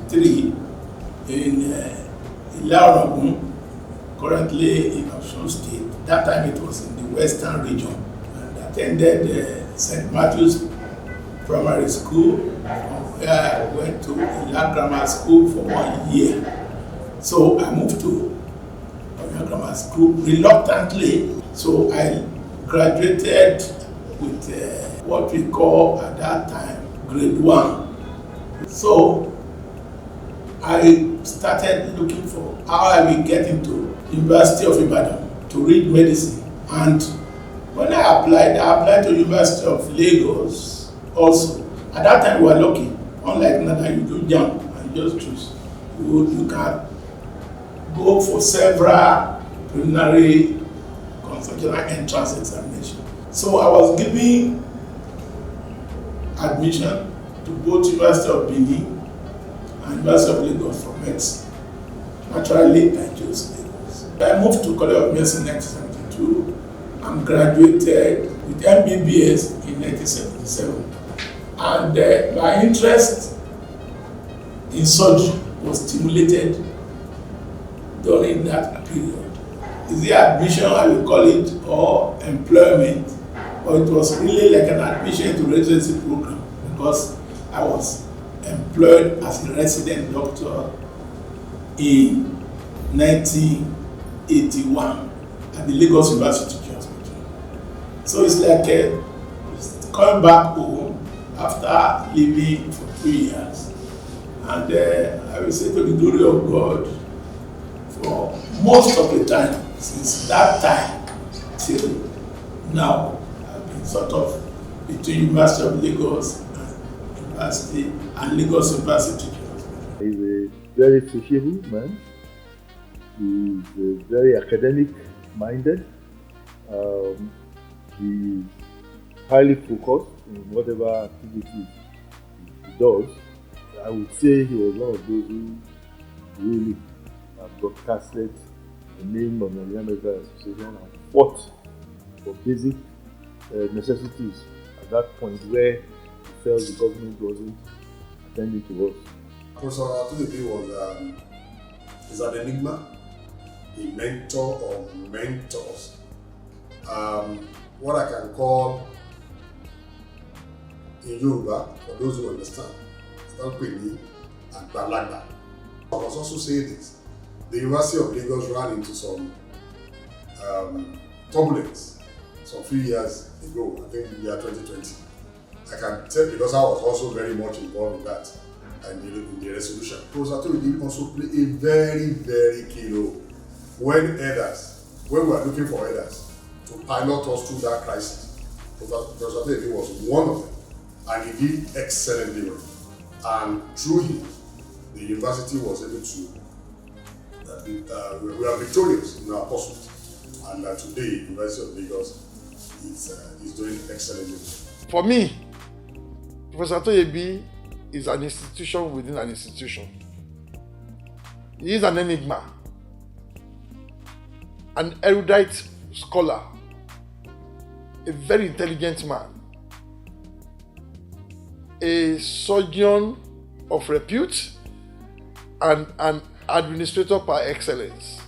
1993 in Ilarogun, currently in Osun State. That time it was in the Western region, and attended St. Matthew's Primary School, where I went to Ila Grammar School for 1 year. So I moved to Ila Grammar School reluctantly. So I graduated with what we call at that time grade 1. So I started looking for how I will get into University of Ibadan to read medicine. And when I applied to University of Lagos also. At that time we were lucky. Unlike now that you do jump and just choose. You can go for several preliminary consultation and entrance examination. So I was giving admission to both University of Benin and University of Lagos for medicine. Naturally, I chose Lagos. I moved to College of Medicine in 1972 and graduated with MBBS in 1977. And my interest in surgery was stimulated during that period. Is it admission, I will call it, or employment? Or it was really like an admission to residency program, because I was employed as a resident doctor in 1981 at the Lagos University Teaching Hospital. So it's like coming back home after living for 3 years. And I will say to the glory of God, for most of the time, since that time till now, I've been sort of between University of Lagos and Lagos University. He's a very sociable man. He's very academic minded. He's highly focused in whatever activities he does. I would say he was one of those who really broadcasted the name of the Nigerian Medical Association and fought for basic necessities at that point where he felt the government wasn't attending to us. Professor ATOYEBI is an enigma, a mentor of mentors. What I can call in Yoruba, for those who understand, Agbalagba. I must also say this. The University of Lagos ran into some turbulence some few years ago, I think in the year 2020. I can tell because I was also very much involved in that and in the resolution. Professor ATOYEBI also played a very, very key role when we were looking for others to pilot us through that crisis. Professor ATOYEBI was one of them, and he did excellently well. And through him, the university was able to we are victorious in our pursuit, and today University of Lagos is doing excellently. For me, Professor ATOYEBI is an institution within an institution. He is an enigma, an erudite scholar, a very intelligent man, a surgeon of repute, and an administrator par excellence.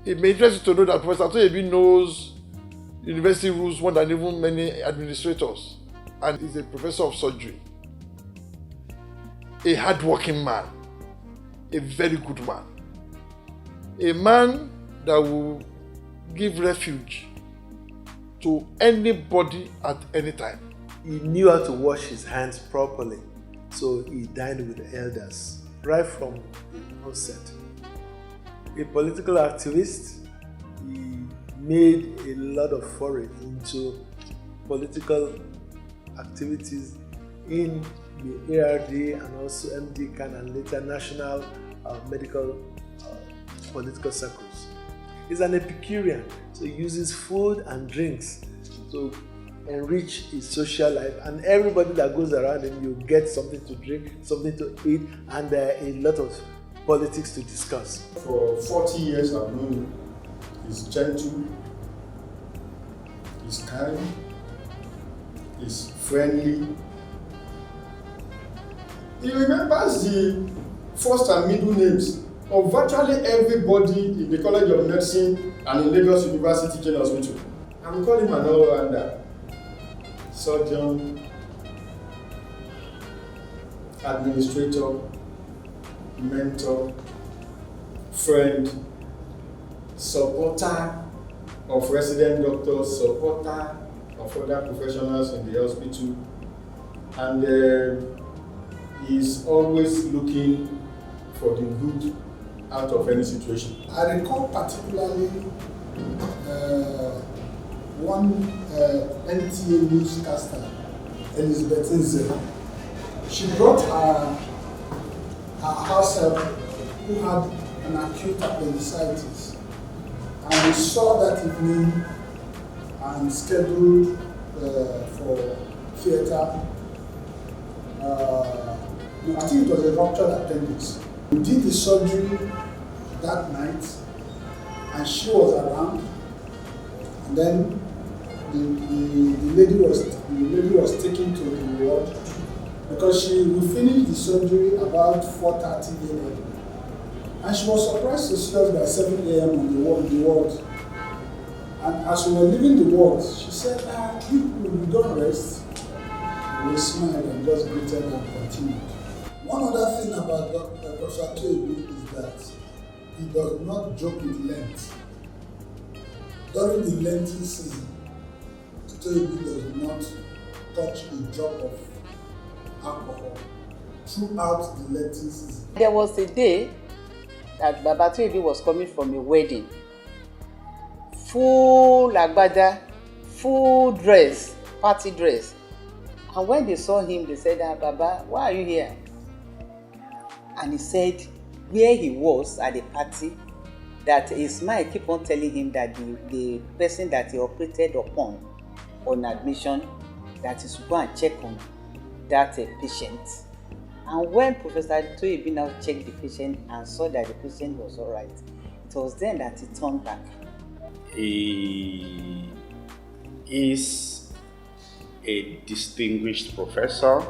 It may interest you to know that Professor ATOYEBI knows university rules more than even many administrators, and is a professor of surgery. A hard-working man, a very good man, a man that will give refuge to anybody at any time. He knew how to wash his hands properly, so he dined with the elders right from the onset. A political activist, he made a lot of foray into political activities in the ARD and also MD-CAN and later national medical political circles. He's an Epicurean, so he uses food and drinks to enrich his social life, and everybody that goes around him, you get something to drink, something to eat, and a lot of politics to discuss. For 40 years I've known him. He's gentle, he's kind, he's friendly, He remembers the first and middle names of virtually everybody in the College of Medicine and in Lagos University Teaching Hospital. And we call him an all-rounder. Surgeon, administrator, mentor, friend, supporter of resident doctors, supporter of other professionals in the hospital, and he's always looking for the good out of any situation. I recall particularly one NTA newscaster, Elizabeth Nze. She brought her house help who had an acute appendicitis, and we saw that evening and scheduled for theatre. I think it was a ruptured appendix. We did the surgery that night, and she was around. And then the lady was taken to the ward because we finished the surgery about 4:30 a.m. And she was surprised to see us by 7 a.m. on the ward. And as we were leaving the ward, she said, we don't rest. We smiled and just greeted and continued. One other thing about Professor ATOYEBI is that he does not joke with Lent. During the Lenten season, ATOYEBI does not touch a drop of alcohol throughout the Lenten season. There was a day that Baba ATOYEBI was coming from a wedding. Full agbada, full dress, party dress. And when they saw him, they said, Baba, why are you here? And he said where he was at the party, that his smile keep on telling him that the person that he operated upon on admission, that he should go and check on that patient. And when Professor ATOYEBI now checked the patient and saw that the patient was all right, it was then that he turned back. He is a distinguished professor,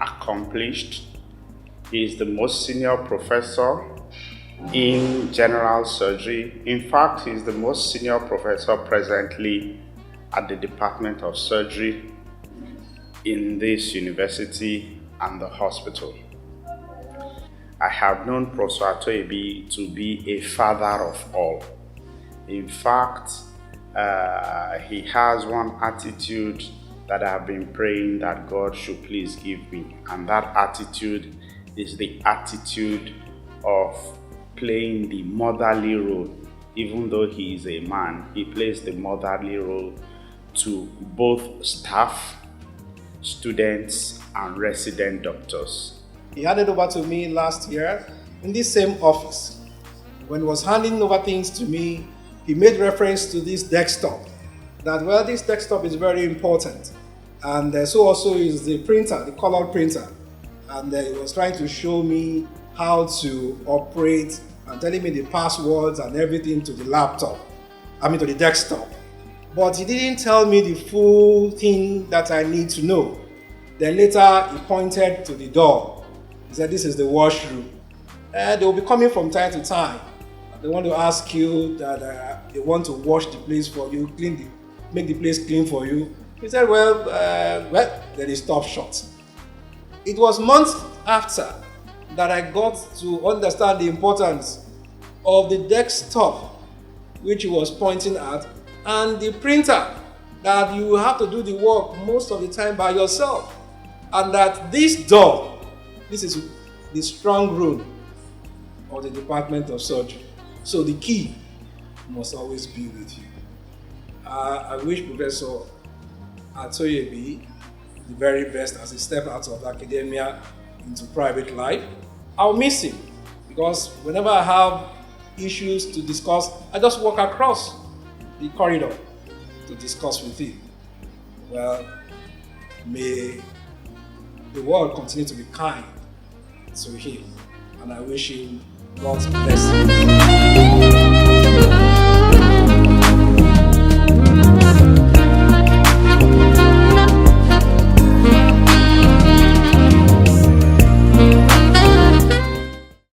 accomplished. He is the most senior professor in general surgery. In fact, he is the most senior professor presently at the Department of Surgery in this university and the hospital. I have known Professor ATOYEBI to be a father of all. In fact, he has one attitude that I have been praying that God should please give me, and that attitude is the attitude of playing the motherly role. Even though he is a man, he plays the motherly role to both staff, students, and resident doctors. He handed over to me last year in this same office. When he was handing over things to me, he made reference to this desktop. That, well, this desktop is very important. And so also is the printer, the color printer. And he was trying to show me how to operate and telling me the passwords and everything to the laptop, to the desktop. But he didn't tell me the full thing that I need to know. Then later he pointed to the door. He said, this is the washroom. They will be coming from time to time. They want to ask you that they want to wash the place for you, make the place clean for you. He said, well, then he stopped short. It was months after that I got to understand the importance of the desktop, which he was pointing at, and the printer, that you have to do the work most of the time by yourself. And that this door, this is the strong room of the Department of Surgery. So the key must always be with you. I wish Professor ATOYEBI the very best as he steps out of academia into private life. I'll miss him because whenever I have issues to discuss, I just walk across the corridor to discuss with him. Well, may the world continue to be kind to him, and I wish him God's blessing.